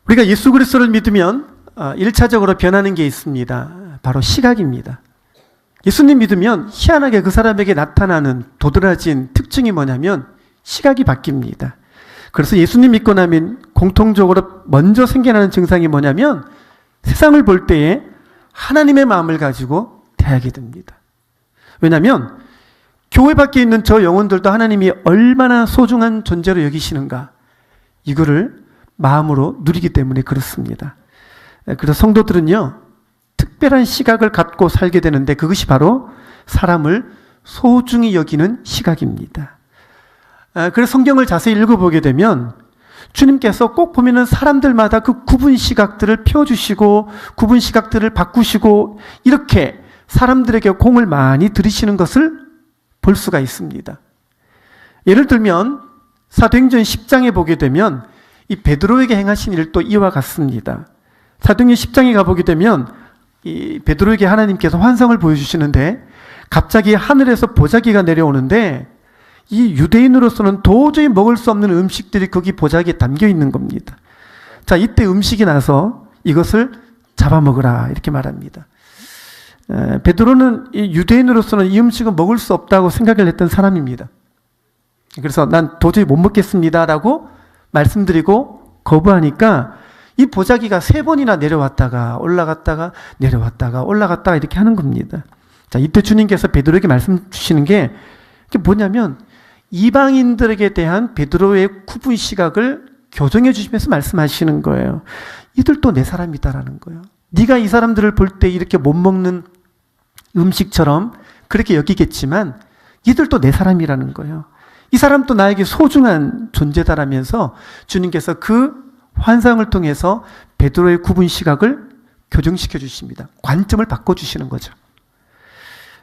우리가 예수 그리스도를 믿으면 1차적으로 변하는 게 있습니다. 바로 시각입니다. 예수님 믿으면 희한하게 그 사람에게 나타나는 도드라진 특징이 뭐냐면 시각이 바뀝니다. 그래서 예수님 믿고 나면 공통적으로 먼저 생겨나는 증상이 뭐냐면 세상을 볼 때에 하나님의 마음을 가지고 대하게 됩니다. 왜냐하면 교회 밖에 있는 저 영혼들도 하나님이 얼마나 소중한 존재로 여기시는가 이거를 마음으로 누리기 때문에 그렇습니다. 그래서 성도들은요 특별한 시각을 갖고 살게 되는데 그것이 바로 사람을 소중히 여기는 시각입니다. 그래서 성경을 자세히 읽어보게 되면 주님께서 꼭 보면은 사람들마다 그 구분 시각들을 펴주시고 구분 시각들을 바꾸시고 이렇게 사람들에게 공을 많이 들이시는 것을 볼 수가 있습니다. 예를 들면 사도행전 10장에 보게 되면 이 베드로에게 행하신 일도 이와 같습니다. 사도행전 10장에 가보게 되면 이 베드로에게 하나님께서 환상을 보여주시는데 갑자기 하늘에서 보자기가 내려오는데 이 유대인으로서는 도저히 먹을 수 없는 음식들이 거기 보자기에 담겨 있는 겁니다. 자, 이때 음식이 나서 이것을 잡아먹으라 이렇게 말합니다. 베드로는 이 유대인으로서는 이 음식은 먹을 수 없다고 생각을 했던 사람입니다. 그래서 난 도저히 못 먹겠습니다라고 말씀드리고 거부하니까 이 보자기가 3번이나 내려왔다가 올라갔다가 내려왔다가 올라갔다가 이렇게 하는 겁니다. 자, 이때 주님께서 베드로에게 말씀 주시는 게 뭐냐면 이방인들에게 대한 베드로의 구분 시각을 교정해 주시면서 말씀하시는 거예요. 이들도 내 사람이다라는 거예요. 네가 이 사람들을 볼 때 이렇게 못 먹는 음식처럼 그렇게 여기겠지만 이들도 내 사람이라는 거예요. 이 사람도 나에게 소중한 존재다라면서 주님께서 그 환상을 통해서 베드로의 구분 시각을 교정시켜 주십니다. 관점을 바꿔주시는 거죠.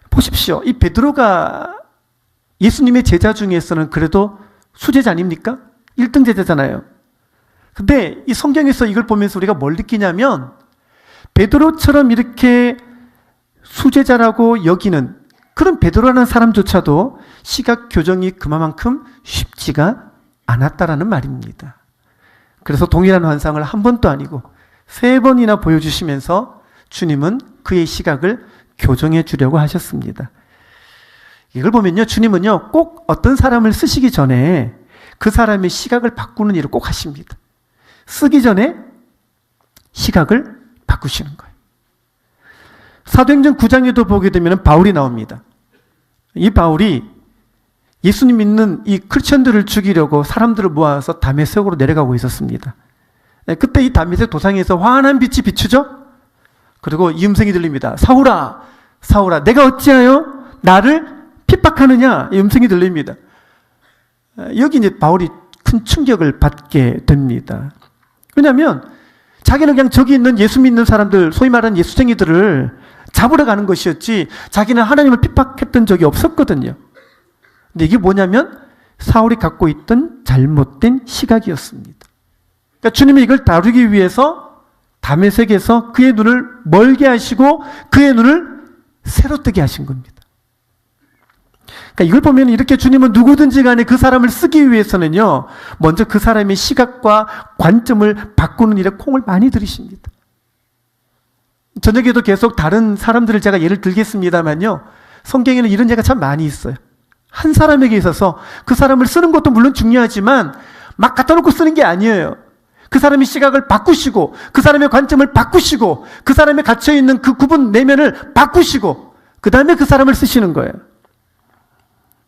보십시오. 이 베드로가 예수님의 제자 중에서는 그래도 수제자 아닙니까? 1등 제자잖아요. 근데 이 성경에서 이걸 보면서 우리가 뭘 느끼냐면 베드로처럼 이렇게 수제자라고 여기는 그런 베드로라는 사람조차도 시각 교정이 그만큼 쉽지가 않았다라는 말입니다. 그래서 동일한 환상을 한 번도 아니고 3번이나 보여주시면서 주님은 그의 시각을 교정해 주려고 하셨습니다. 이걸 보면요, 주님은요, 꼭 어떤 사람을 쓰시기 전에 그 사람의 시각을 바꾸는 일을 꼭 하십니다. 쓰기 전에 시각을 바꾸시는 거예요. 사도행전 9장에도 보게 되면 바울이 나옵니다. 이 바울이 예수님 믿는 이 크리스천들을 죽이려고 사람들을 모아서 다메섹으로 내려가고 있었습니다. 그때 이 다메섹 도상에서 환한 빛이 비추죠? 그리고 이 음성이 들립니다. 사울아, 사울아, 내가 어찌하여 나를 핍박하느냐? 이 음성이 들립니다. 여기 이제 바울이 큰 충격을 받게 됩니다. 왜냐하면 자기는 그냥 저기 있는 예수 믿는 사람들, 소위 말하는 예수쟁이들을 잡으러 가는 것이었지 자기는 하나님을 핍박했던 적이 없었거든요. 근데 이게 뭐냐면 사울이 갖고 있던 잘못된 시각이었습니다. 그러니까 주님이 이걸 다루기 위해서 다메섹에서 그의 눈을 멀게 하시고 그의 눈을 새로 뜨게 하신 겁니다. 그러니까 이걸 보면 이렇게 주님은 누구든지 간에 그 사람을 쓰기 위해서는요, 먼저 그 사람의 시각과 관점을 바꾸는 일에 공을 많이 들이십니다. 저녁에도 계속 다른 사람들을 제가 예를 들겠습니다만요, 성경에는 이런 예가 참 많이 있어요. 한 사람에게 있어서 그 사람을 쓰는 것도 물론 중요하지만 막 갖다 놓고 쓰는 게 아니에요. 그 사람의 시각을 바꾸시고 그 사람의 관점을 바꾸시고 그 사람의 갇혀있는 그 구분 내면을 바꾸시고 그 다음에 그 사람을 쓰시는 거예요.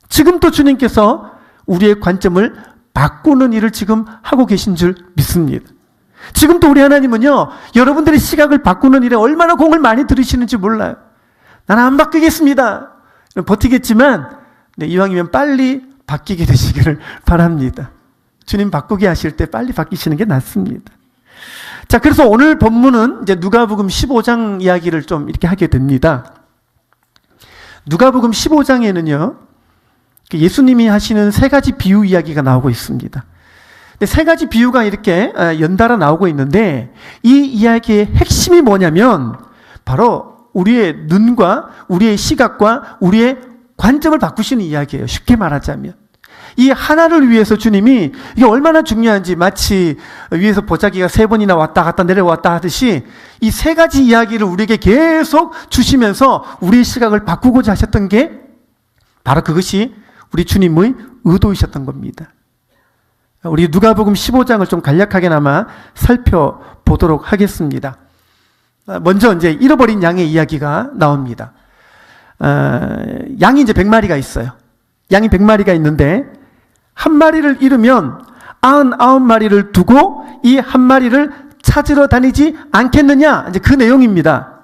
지금도 주님께서 우리의 관점을 바꾸는 일을 지금 하고 계신 줄 믿습니다. 지금도 우리 하나님은요, 여러분들의 시각을 바꾸는 일에 얼마나 공을 많이 들이시는지 몰라요. 나는 안 바뀌겠습니다. 버티겠지만 이왕이면 빨리 바뀌게 되시기를 바랍니다. 주님 바꾸게 하실 때 빨리 바뀌시는 게 낫습니다. 자, 그래서 오늘 본문은 이제 누가복음 15장 이야기를 좀 이렇게 하게 됩니다. 누가복음 15장에는요, 예수님이 하시는 3가지 비유 이야기가 나오고 있습니다. 3가지 비유가 이렇게 연달아 나오고 있는데 이 이야기의 핵심이 뭐냐면 바로 우리의 눈과 우리의 시각과 우리의 관점을 바꾸시는 이야기예요. 쉽게 말하자면 이 하나를 위해서 주님이 이게 얼마나 중요한지, 마치 위에서 보자기가 3번이나 왔다 갔다 내려왔다 하듯이 이 3가지 이야기를 우리에게 계속 주시면서 우리의 시각을 바꾸고자 하셨던 게 바로 그것이 우리 주님의 의도이셨던 겁니다. 우리 누가복음 15장을 좀 간략하게나마 살펴보도록 하겠습니다. 먼저 이제 잃어버린 양의 이야기가 나옵니다. 양이 이제 100마리가 있어요. 양이 100마리가 있는데 한 마리를 잃으면 99마리를 두고 이 한 마리를 찾으러 다니지 않겠느냐, 이제 그 내용입니다.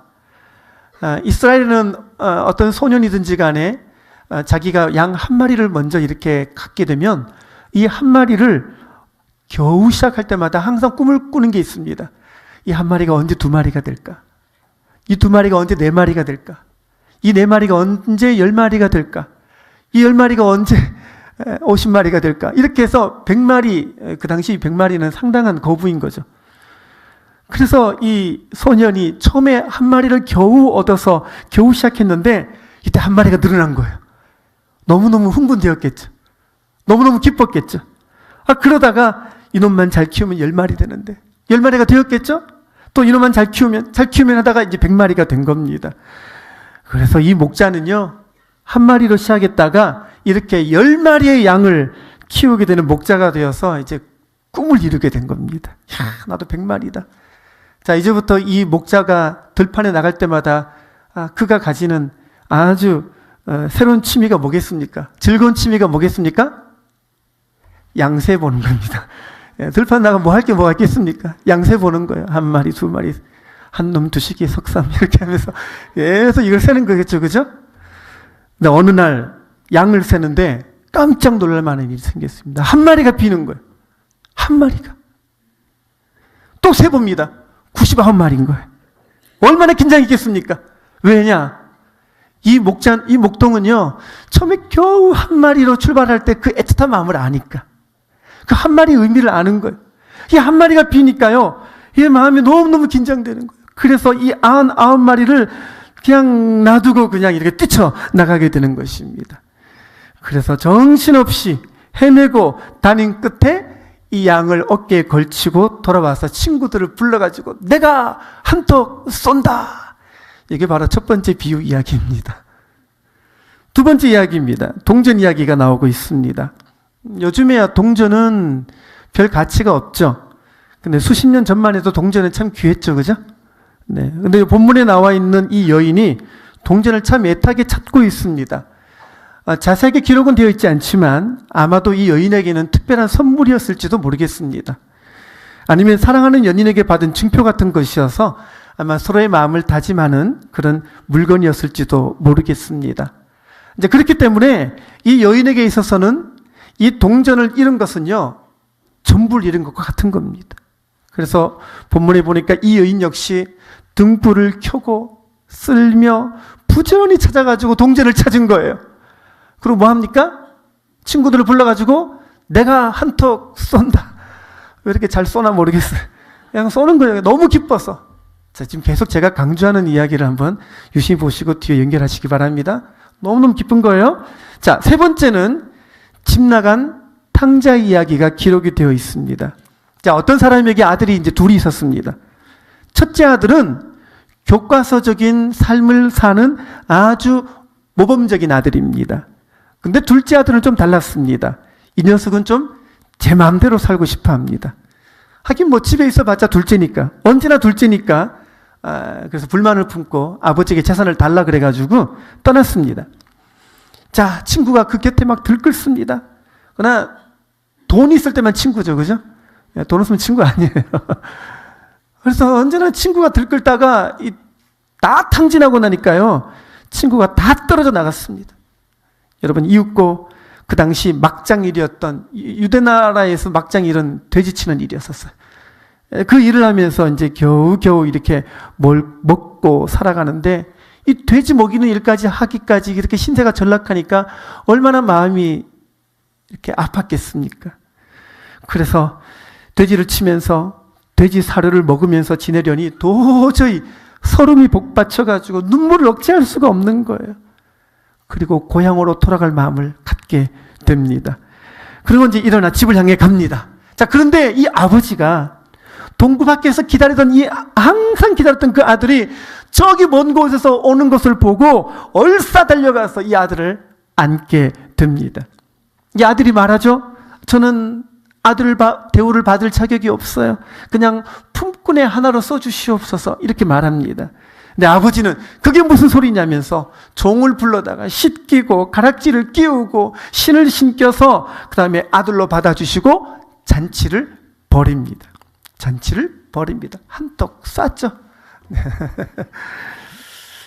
이스라엘은 어떤 소년이든지 간에 자기가 양 한 마리를 먼저 이렇게 갖게 되면 이 한 마리를 겨우 시작할 때마다 항상 꿈을 꾸는 게 있습니다. 이 한 마리가 언제 2마리가 될까? 이 2마리가 언제 4마리가 될까? 이 4마리가 언제 10마리가 될까? 이 10마리가 언제 50마리가 될까? 이렇게 해서 100마리, 그 당시 100마리는 상당한 거부인 거죠. 그래서 이 소년이 처음에 한 마리를 겨우 얻어서 겨우 시작했는데 이때 한 마리가 늘어난 거예요. 너무너무 흥분되었겠죠. 너무너무 기뻤겠죠. 그러다가 이놈만 잘 키우면 10마리 되는데 10마리가 되었겠죠? 또 이놈만 잘 키우면 하다가 이제 100마리가 된 겁니다. 그래서 이 목자는요, 한 마리로 시작했다가 이렇게 10마리의 양을 키우게 되는 목자가 되어서 이제 꿈을 이루게 된 겁니다. 야, 나도 100마리다. 자, 이제부터 이 목자가 들판에 나갈 때마다 그가 가지는 아주 새로운 취미가 뭐겠습니까? 즐거운 취미가 뭐겠습니까? 양새 보는 겁니다. 들판 나가 뭐 할 게 뭐가 있겠습니까? 양새 보는 거예요. 1마리, 2마리, 한 놈, 2시기, 석삼 이렇게 하면서 계속 이걸 세는 거겠죠, 그죠? 근데 어느 날 양을 세는데 깜짝 놀랄 만한 일이 생겼습니다. 한 마리가 비는 거예요. 한 마리가. 또 세봅니다. 99마리인 거예요. 얼마나 긴장했겠습니까? 왜냐? 이 목동은요, 처음에 겨우 한 마리로 출발할 때 그 애틋한 마음을 아니까. 그 한 마리의 의미를 아는 거예요. 이 한 마리가 비니까요, 이 마음이 너무너무 긴장되는 거예요. 그래서 이 99마리를 그냥 놔두고 그냥 이렇게 뛰쳐나가게 되는 것입니다. 그래서 정신없이 헤매고 다닌 끝에 이 양을 어깨에 걸치고 돌아와서 친구들을 불러가지고 내가 한턱 쏜다. 이게 바로 첫 번째 비유 이야기입니다. 두 번째 이야기입니다. 동전 이야기가 나오고 있습니다. 요즘에야 동전은 별 가치가 없죠. 근데 수십 년 전만 해도 동전은 참 귀했죠, 그죠? 네. 근데 본문에 나와 있는 이 여인이 동전을 참 애타게 찾고 있습니다. 자세하게 기록은 되어 있지 않지만 아마도 이 여인에게는 특별한 선물이었을지도 모르겠습니다. 아니면 사랑하는 연인에게 받은 증표 같은 것이어서 아마 서로의 마음을 다짐하는 그런 물건이었을지도 모르겠습니다. 이제 그렇기 때문에 이 여인에게 있어서는 이 동전을 잃은 것은요, 전부를 잃은 것과 같은 겁니다. 그래서 본문에 보니까 이 여인 역시 등불을 켜고 쓸며 부지런히 찾아가지고 동전을 찾은 거예요. 그리고 뭐 합니까? 친구들을 불러가지고 내가 한턱 쏜다. 왜 이렇게 잘 쏘나 모르겠어요. 그냥 쏘는 거예요. 너무 기뻐서. 자, 지금 계속 제가 강조하는 이야기를 한번 유심히 보시고 뒤에 연결하시기 바랍니다. 너무너무 기쁜 거예요. 자, 세 번째는 집 나간 탕자 이야기가 기록이 되어 있습니다. 자, 어떤 사람에게 아들이 이제 둘이 있었습니다. 첫째 아들은 교과서적인 삶을 사는 아주 모범적인 아들입니다. 근데 둘째 아들은 좀 달랐습니다. 이 녀석은 좀 제 마음대로 살고 싶어 합니다. 하긴 뭐 집에 있어봤자 둘째니까, 언제나 둘째니까, 그래서 불만을 품고 아버지에게 재산을 달라 그래가지고 떠났습니다. 자, 친구가 그 곁에 막 들끓습니다. 그러나 돈 있을 때만 친구죠, 그죠? 돈 없으면 친구 아니에요. 그래서 언제나 친구가 들끓다가 다 탕진하고 나니까요, 친구가 다 떨어져 나갔습니다. 여러분, 이웃고 그 당시 막장일이었던, 유대나라에서 막장일은 돼지치는 일이었었어요. 그 일을 하면서 이제 겨우겨우 이렇게 뭘 먹고 살아가는데, 이 돼지 먹이는 일까지 하기까지 이렇게 신세가 전락하니까 얼마나 마음이 이렇게 아팠겠습니까? 그래서 돼지를 치면서 돼지 사료를 먹으면서 지내려니 도저히 서름이 복받쳐가지고 눈물을 억제할 수가 없는 거예요. 그리고 고향으로 돌아갈 마음을 갖게 됩니다. 그리고 이제 일어나 집을 향해 갑니다. 자, 그런데 이 아버지가 동구 밖에서 기다리던 항상 기다렸던 그 아들이 저기 먼 곳에서 오는 것을 보고 얼싸 달려가서 이 아들을 안게 됩니다. 이 아들이 말하죠. 저는 대우를 받을 자격이 없어요. 그냥 품꾼의 하나로 써주시옵소서. 이렇게 말합니다. 근데 아버지는 그게 무슨 소리냐면서 종을 불러다가 씻기고 가락지를 끼우고 신을 신겨서 그 다음에 아들로 받아주시고 잔치를 벌입니다. 잔치를 벌입니다. 한턱 쐈죠.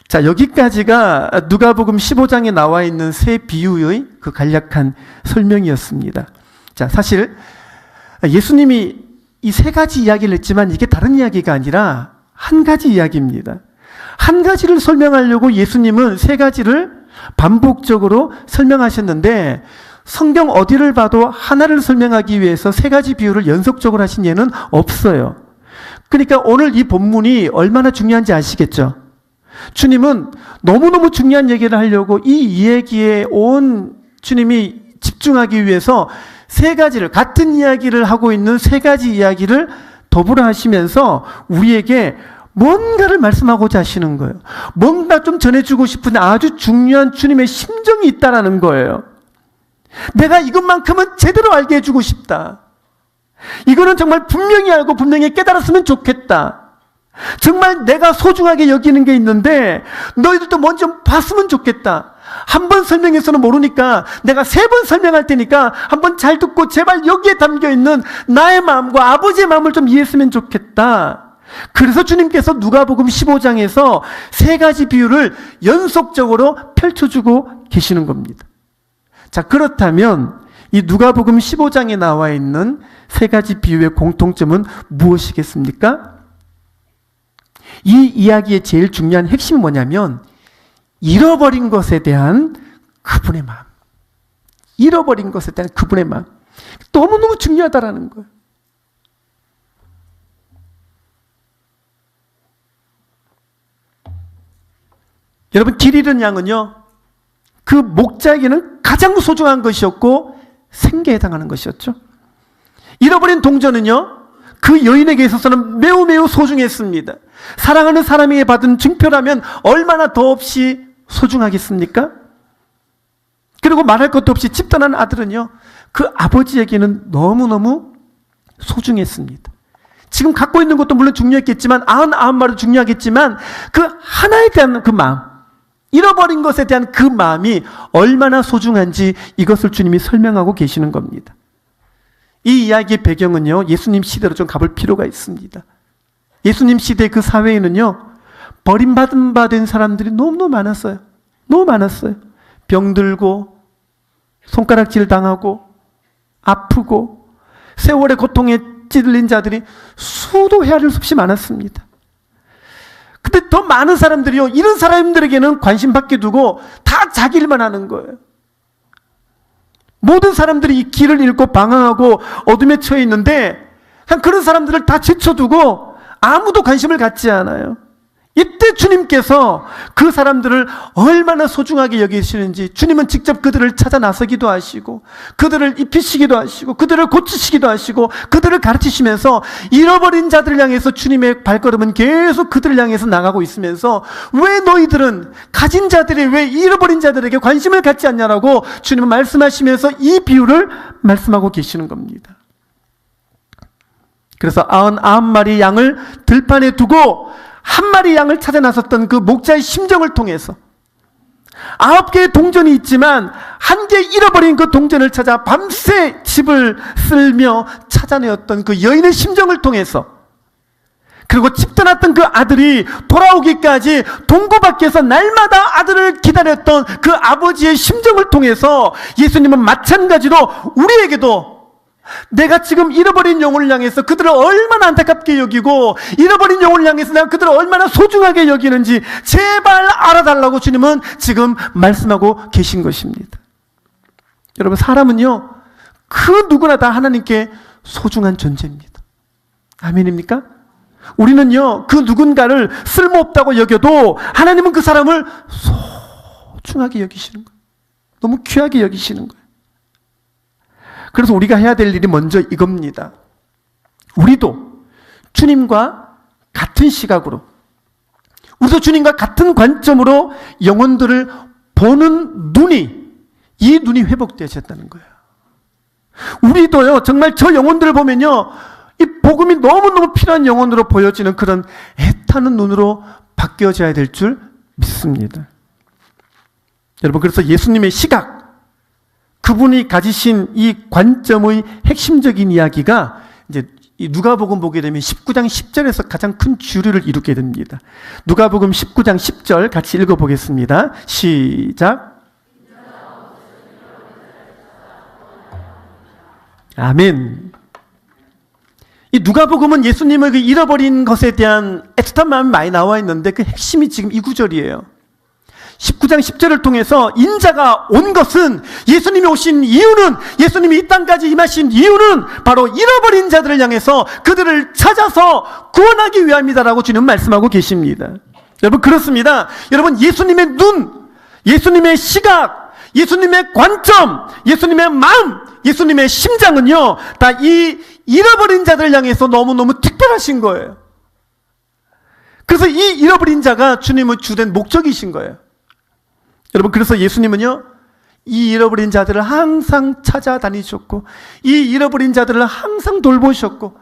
자, 여기까지가 누가복음 15장에 나와 있는 세 비유의 그 간략한 설명이었습니다. 자, 사실 예수님이 이 세 가지 이야기를 했지만 이게 다른 이야기가 아니라 한 가지 이야기입니다. 한 가지를 설명하려고 예수님은 세 가지를 반복적으로 설명하셨는데 성경 어디를 봐도 하나를 설명하기 위해서 세 가지 비유를 연속적으로 하신 예는 없어요. 그러니까 오늘 이 본문이 얼마나 중요한지 아시겠죠? 주님은 너무너무 중요한 얘기를 하려고 이 이야기에 온 주님이 집중하기 위해서 세 가지를, 같은 이야기를 하고 있는 세 가지 이야기를 더불어 하시면서 우리에게 뭔가를 말씀하고자 하시는 거예요. 뭔가 좀 전해주고 싶은 아주 중요한 주님의 심정이 있다라는 거예요. 내가 이것만큼은 제대로 알게 해주고 싶다. 이거는 정말 분명히 알고 분명히 깨달았으면 좋겠다. 정말 내가 소중하게 여기는 게 있는데 너희들도 먼저 봤으면 좋겠다. 한 번 설명해서는 모르니까 내가 세 번 설명할 테니까 한번 잘 듣고 제발 여기에 담겨있는 나의 마음과 아버지의 마음을 좀 이해했으면 좋겠다. 그래서 주님께서 누가복음 15장에서 세 가지 비유를 연속적으로 펼쳐주고 계시는 겁니다. 자, 그렇다면 이 누가복음 15장에 나와 있는 세 가지 비유의 공통점은 무엇이겠습니까? 이 이야기의 제일 중요한 핵심이 뭐냐면 잃어버린 것에 대한 그분의 마음. 잃어버린 것에 대한 그분의 마음. 너무너무 중요하다라는 거예요. 여러분, 길 잃은 양은요, 그 목자에게는 가장 소중한 것이었고 생계에 해당하는 것이었죠. 잃어버린 동전은요, 그 여인에게 있어서는 매우 매우 소중했습니다. 사랑하는 사람에게 받은 증표라면 얼마나 더없이 소중하겠습니까? 그리고 말할 것도 없이 집 떠난 아들은요, 그 아버지에게는 너무너무 소중했습니다. 지금 갖고 있는 것도 물론 중요했겠지만 99마리도 중요하겠지만 그 하나에 대한 그 마음, 잃어버린 것에 대한 그 마음이 얼마나 소중한지 이것을 주님이 설명하고 계시는 겁니다. 이 이야기의 배경은요, 예수님 시대로 좀 가볼 필요가 있습니다. 예수님 시대 그 사회에는요, 버림받은 바 된 사람들이 너무너무 많았어요. 너무 많았어요. 병들고 손가락질 당하고 아프고 세월의 고통에 찌들린 자들이 수도 헤아릴 수 없이 많았습니다. 근데 더 많은 사람들이요, 이런 사람들에게는 관심 밖에 두고 다 자기 일만 하는 거예요. 모든 사람들이 이 길을 잃고 방황하고 어둠에 처해 있는데 그냥 그런 사람들을 다 제쳐두고 아무도 관심을 갖지 않아요. 이때 주님께서 그 사람들을 얼마나 소중하게 여기시는지 주님은 직접 그들을 찾아 나서기도 하시고 그들을 입히시기도 하시고 그들을 고치시기도 하시고 그들을 가르치시면서 잃어버린 자들을 향해서 주님의 발걸음은 계속 그들을 향해서 나가고 있으면서 왜 너희들은 가진 자들이 왜 잃어버린 자들에게 관심을 갖지 않냐라고 주님은 말씀하시면서 이 비유를 말씀하고 계시는 겁니다. 그래서 99마리 양을 들판에 두고 한 마리 양을 찾아 나섰던 그 목자의 심정을 통해서 9개의 동전이 있지만 한 개 잃어버린 그 동전을 찾아 밤새 집을 쓸며 찾아내었던 그 여인의 심정을 통해서 그리고 집 떠났던 그 아들이 돌아오기까지 동구 밖에서 날마다 아들을 기다렸던 그 아버지의 심정을 통해서 예수님은 마찬가지로 우리에게도 내가 지금 잃어버린 영혼을 향해서 그들을 얼마나 안타깝게 여기고 잃어버린 영혼을 향해서 내가 그들을 얼마나 소중하게 여기는지 제발 알아달라고 주님은 지금 말씀하고 계신 것입니다. 여러분, 사람은요 그 누구나 다 하나님께 소중한 존재입니다. 아멘입니까? 우리는요 그 누군가를 쓸모없다고 여겨도 하나님은 그 사람을 소중하게 여기시는 거예요. 너무 귀하게 여기시는 거예요. 그래서 우리가 해야 될 일이 먼저 이겁니다. 우리도 주님과 같은 시각으로, 우리도 주님과 같은 관점으로 영혼들을 보는 이 눈이 회복되어졌다는 거예요. 우리도요, 정말 저 영혼들을 보면요, 이 복음이 너무너무 필요한 영혼으로 보여지는 그런 애타는 눈으로 바뀌어져야 될 줄 믿습니다. 여러분, 그래서 예수님의 시각, 그분이 가지신 이 관점의 핵심적인 이야기가 이제 이 누가복음 보게 되면 19장 10절에서 가장 큰 주류를 이루게 됩니다. 누가복음 19장 10절 같이 읽어보겠습니다. 시작. 아멘. 이 누가복음은 예수님의 그 잃어버린 것에 대한 애틋한 마음이 많이 나와 있는데 그 핵심이 지금 이 구절이에요. 19장 10절을 통해서 인자가 온 것은, 예수님이 오신 이유는, 예수님이 이 땅까지 임하신 이유는 바로 잃어버린 자들을 향해서 그들을 찾아서 구원하기 위함이다라고 주님 말씀하고 계십니다. 여러분, 그렇습니다. 여러분, 예수님의 눈, 예수님의 시각, 예수님의 관점, 예수님의 마음, 예수님의 심장은요, 다 이 잃어버린 자들을 향해서 너무너무 특별하신 거예요. 그래서 이 잃어버린 자가 주님의 주된 목적이신 거예요. 여러분, 그래서 예수님은요, 이 잃어버린 자들을 항상 찾아다니셨고, 이 잃어버린 자들을 항상 돌보셨고,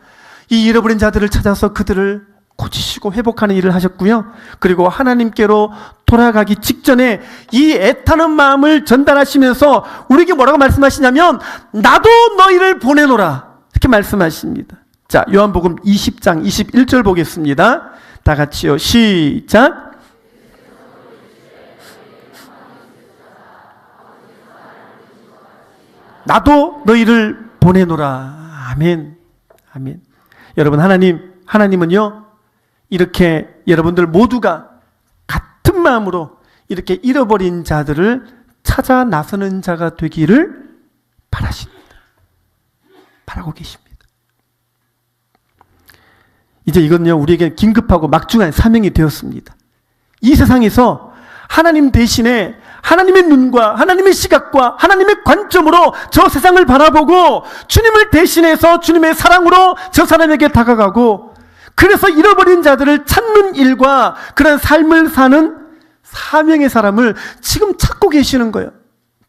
이 잃어버린 자들을 찾아서 그들을 고치시고 회복하는 일을 하셨고요. 그리고 하나님께로 돌아가기 직전에 이 애타는 마음을 전달하시면서 우리에게 뭐라고 말씀하시냐면, 나도 너희를 보내노라, 이렇게 말씀하십니다. 자, 요한복음 20장 21절 보겠습니다. 다 같이요. 시작. 나도 너희를 보내노라. 아멘. 아멘. 여러분, 하나님은요, 이렇게 여러분들 모두가 같은 마음으로 이렇게 잃어버린 자들을 찾아 나서는 자가 되기를 바라십니다. 바라고 계십니다. 이제 이건요, 우리에게 긴급하고 막중한 사명이 되었습니다. 이 세상에서 하나님 대신에 하나님의 눈과 하나님의 시각과 하나님의 관점으로 저 세상을 바라보고 주님을 대신해서 주님의 사랑으로 저 사람에게 다가가고, 그래서 잃어버린 자들을 찾는 일과 그런 삶을 사는 사명의 사람을 지금 찾고 계시는 거예요.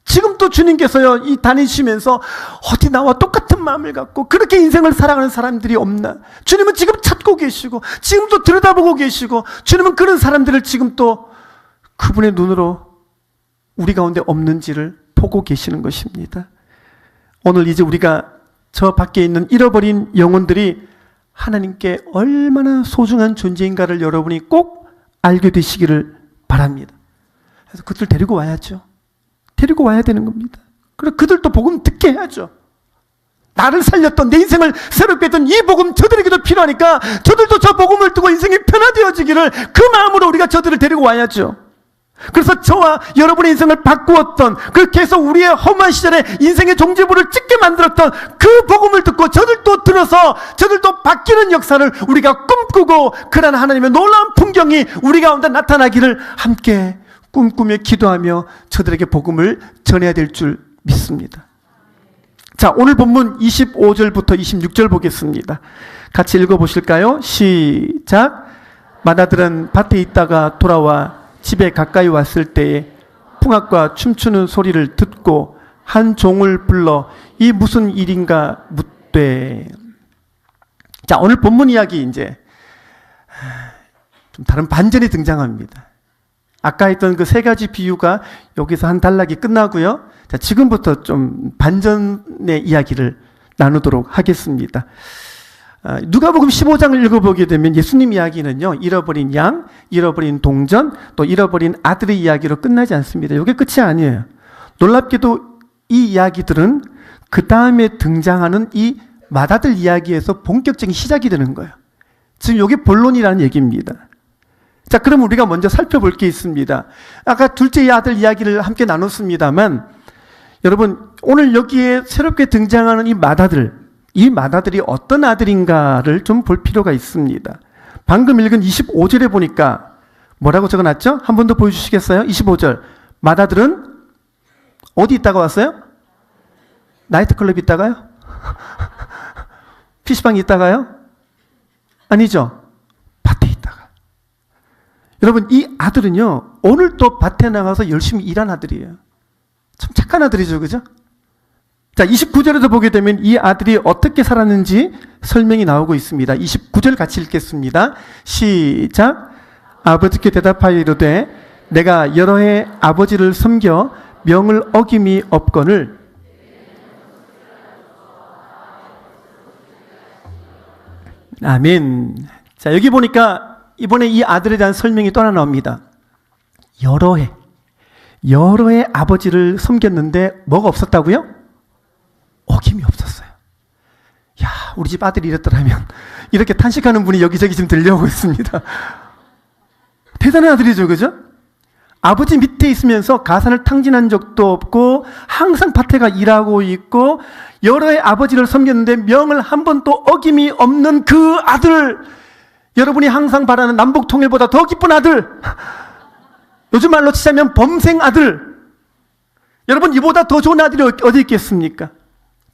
지금 또 주님께서요, 이 다니시면서 어디 나와 똑같은 마음을 갖고 그렇게 인생을 살아가는 사람들이 없나? 주님은 지금 찾고 계시고, 지금 또 들여다보고 계시고, 주님은 그런 사람들을 지금 또 그분의 눈으로 우리 가운데 없는지를 보고 계시는 것입니다. 오늘 이제 우리가 저 밖에 있는 잃어버린 영혼들이 하나님께 얼마나 소중한 존재인가를 여러분이 꼭 알게 되시기를 바랍니다. 그래서 그들 데리고 와야죠. 데리고 와야 되는 겁니다. 그리고 그들도 복음 듣게 해야죠. 나를 살렸던, 내 인생을 새롭게 했던 이 복음 저들에게도 필요하니까 저들도 저 복음을 듣고 인생이 변화되어지기를 그 마음으로 우리가 저들을 데리고 와야죠. 그래서 저와 여러분의 인생을 바꾸었던, 그렇게 해서 우리의 험한 시절에 인생의 종지부를 찍게 만들었던 그 복음을 듣고 저들도 들어서 저들도 바뀌는 역사를 우리가 꿈꾸고, 그러한 하나님의 놀라운 풍경이 우리 가운데 나타나기를 함께 꿈꾸며 기도하며 저들에게 복음을 전해야 될 줄 믿습니다. 자, 오늘 본문 25절부터 26절 보겠습니다. 같이 읽어보실까요? 시작. 마다들은 밭에 있다가 돌아와 집에 가까이 왔을 때에 풍악과 춤추는 소리를 듣고 한 종을 불러 이 무슨 일인가 묻되. 자, 오늘 본문 이야기 이제 좀 다른 반전이 등장합니다. 아까 했던 그 세 가지 비유가 여기서 한 단락이 끝나고요. 자, 지금부터 좀 반전의 이야기를 나누도록 하겠습니다. 누가복음 15장을 읽어보게 되면 예수님 이야기는요, 잃어버린 양, 잃어버린 동전, 또 잃어버린 아들의 이야기로 끝나지 않습니다. 이게 끝이 아니에요. 놀랍게도 이 이야기들은 그 다음에 등장하는 이 맏아들 이야기에서 본격적인 시작이 되는 거예요. 지금 이게 본론이라는 얘기입니다. 자, 그럼 우리가 먼저 살펴볼 게 있습니다. 아까 둘째 아들 이야기를 함께 나눴습니다만, 여러분, 오늘 여기에 새롭게 등장하는 이 맏아들이 어떤 아들인가를 좀 볼 필요가 있습니다. 방금 읽은 25절에 보니까 뭐라고 적어놨죠? 한 번 더 보여주시겠어요? 25절. 맏아들은 어디 있다가 왔어요? 나이트클럽 있다가요? PC방 있다가요? 아니죠. 밭에 있다가. 여러분, 이 아들은요, 오늘 또 밭에 나가서 열심히 일한 아들이에요. 참 착한 아들이죠, 그죠? 자, 29절에도 보게 되면 이 아들이 어떻게 살았는지 설명이 나오고 있습니다. 29절 같이 읽겠습니다. 시작. 아버지께 대답하여 이르되 내가 여러 해 아버지를 섬겨 명을 어김이 없거늘. 아멘. 자, 여기 보니까 이번에 이 아들에 대한 설명이 또 하나 나옵니다. 여러 해 아버지를 섬겼는데 뭐가 없었다고요? 어김이 없었어요. 야, 우리 집 아들이 이랬더라면, 이렇게 탄식하는 분이 여기저기 지금 들려오고 있습니다. 대단한 아들이죠, 그죠? 아버지 밑에 있으면서 가산을 탕진한 적도 없고 항상 밭에가 일하고 있고 여러 해 아버지를 섬겼는데 명을 한 번도 어김이 없는 그 아들, 여러분이 항상 바라는 남북통일보다 더 기쁜 아들, 요즘 말로 치자면 범생 아들, 여러분 이보다 더 좋은 아들이 어디 있겠습니까?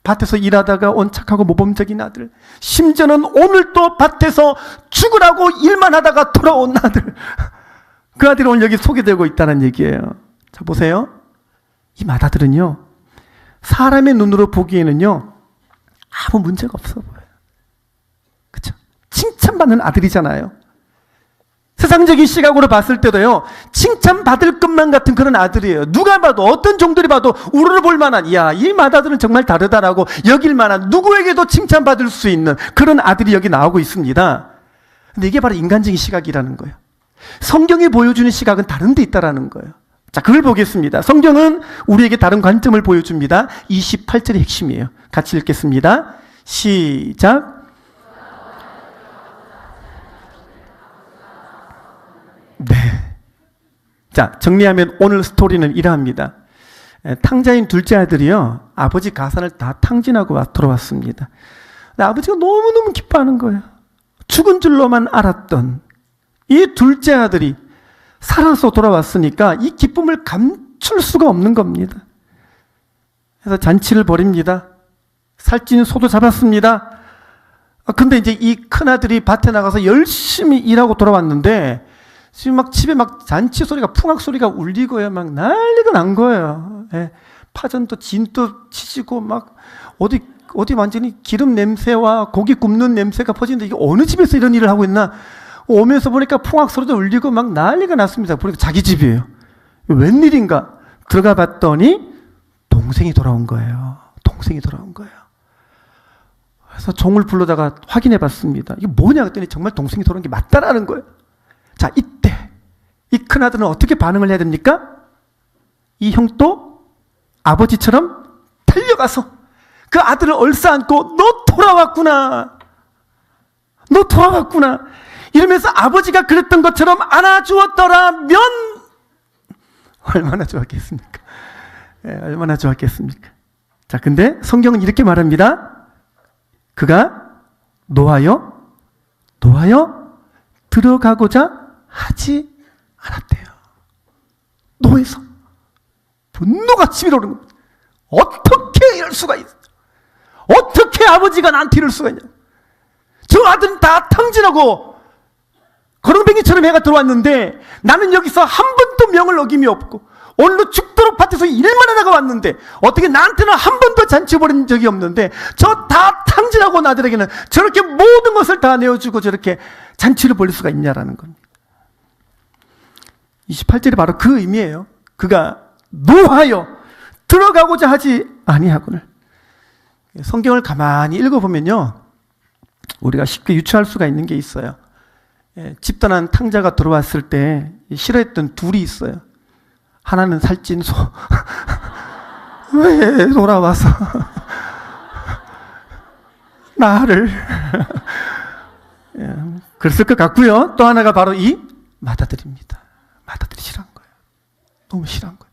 밭에서 일하다가 온 착하고 모범적인 아들, 심지어는 오늘도 밭에서 죽으라고 일만 하다가 돌아온 아들, 그 아들이 오늘 여기 소개되고 있다는 얘기예요. 자, 보세요. 이 맏아들은요, 사람의 눈으로 보기에는요 아무 문제가 없어 보여요. 그렇죠? 칭찬받는 아들이잖아요. 세상적인 시각으로 봤을 때도요, 칭찬받을 것만 같은 그런 아들이에요. 누가 봐도, 어떤 종들이 봐도 우러러 볼 만한, 이야, 이 맏아들은 정말 다르다라고 여길 만한, 누구에게도 칭찬받을 수 있는 그런 아들이 여기 나오고 있습니다. 근데 이게 바로 인간적인 시각이라는 거예요. 성경이 보여주는 시각은 다른 데 있다라는 거예요. 자, 그걸 보겠습니다. 성경은 우리에게 다른 관점을 보여줍니다. 28절이 핵심이에요. 같이 읽겠습니다. 시작. 네. 자, 정리하면 오늘 스토리는 이러합니다. 탕자인 둘째 아들이요, 아버지 가산을 다 탕진하고 돌아왔습니다. 근데 아버지가 너무너무 기뻐하는 거예요. 죽은 줄로만 알았던 이 둘째 아들이 살아서 돌아왔으니까 이 기쁨을 감출 수가 없는 겁니다. 그래서 잔치를 벌입니다. 살찐 소도 잡았습니다. 근데 이제 이 큰아들이 밭에 나가서 열심히 일하고 돌아왔는데 지금 막 집에 막 잔치 소리가, 풍악 소리가 울리고요, 막 난리가 난 거예요. 예. 파전도 진도 치시고 막 어디 완전히 기름 냄새와 고기 굽는 냄새가 퍼지는데 이게 어느 집에서 이런 일을 하고 있나? 오면서 보니까 풍악 소리도 울리고 막 난리가 났습니다. 보니까 자기 집이에요. 웬일인가? 들어가 봤더니 동생이 돌아온 거예요. 동생이 돌아온 거예요. 그래서 종을 불러다가 확인해 봤습니다. 이게 뭐냐 했더니 정말 동생이 돌아온 게 맞다라는 거예요. 자, 이때 이 큰아들은 어떻게 반응을 해야 됩니까? 이 형도 아버지처럼 달려가서 그 아들을 얼싸안고 너 돌아왔구나, 너 돌아왔구나 이러면서 아버지가 그랬던 것처럼 안아주었더라면 얼마나 좋았겠습니까? 얼마나 좋았겠습니까? 자, 근데 성경은 이렇게 말합니다. 그가 노하여 들어가고자 하지 않았대요. 노해서 분노가 치밀어오르는 겁니다. 어떻게 이럴 수가 있어? 어떻게 아버지가 나한테 이럴 수가 있냐? 저 아들은 다 탕진하고 거렁뱅이처럼 해가 들어왔는데 나는 여기서 한 번도 명을 어김이 없고 오늘도 죽도록 밭에서 일만 하다가 왔는데 어떻게 나한테는 한 번도 잔치 벌인 적이 없는데 저 다 탕진하고 온 아들에게는 저렇게 모든 것을 다 내어주고 저렇게 잔치를 벌일 수가 있냐라는 겁니다. 28절이 바로 그 의미예요. 그가 노하여 들어가고자 하지 아니하거늘. 성경을 가만히 읽어보면요, 우리가 쉽게 유추할 수가 있는 게 있어요. 집단한 탕자가 들어왔을 때 싫어했던 둘이 있어요. 하나는 살찐 소. 왜 돌아와서 나를 그랬을 것 같고요. 또 하나가 바로 이 맏아들입니다. 맏아들이 싫어한 거예요. 너무 싫어한 거예요.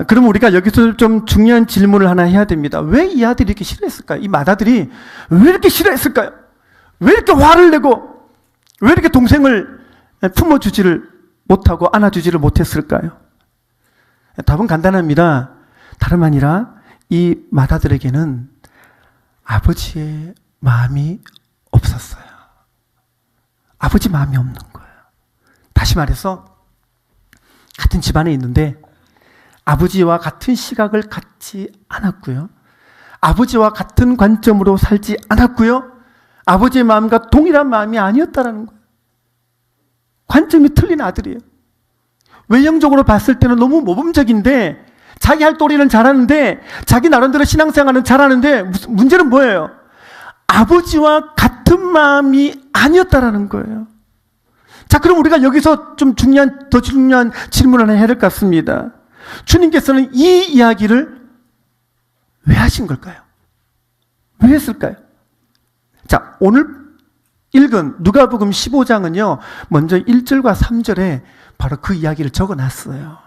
그럼 우리가 여기서 좀 중요한 질문을 하나 해야 됩니다. 왜 이 아들이 이렇게 싫어했을까요? 이 맏아들이 왜 이렇게 싫어했을까요? 왜 이렇게 화를 내고 왜 이렇게 동생을 품어주지를 못하고 안아주지를 못했을까요? 답은 간단합니다. 다름 아니라 이 마다들에게는 아버지의 마음이 없었어요. 아버지 마음이 없는 거예요. 다시 말해서 같은 집안에 있는데 아버지와 같은 시각을 갖지 않았고요. 아버지와 같은 관점으로 살지 않았고요. 아버지의 마음과 동일한 마음이 아니었다라는 거예요. 관점이 틀린 아들이에요. 외형적으로 봤을 때는 너무 모범적인데 자기 할 도리는 잘하는데 자기 나름대로 신앙생활은 잘하는데 문제는 뭐예요? 아버지와 같은 마음이 아니었다라는 거예요. 자, 그럼 우리가 여기서 좀 더 중요한 질문을 해야 될 것 같습니다. 주님께서는 이 이야기를 왜 하신 걸까요? 왜 했을까요? 자, 오늘 읽은 누가복음 15장은요, 먼저 1절과 3절에 바로 그 이야기를 적어놨어요.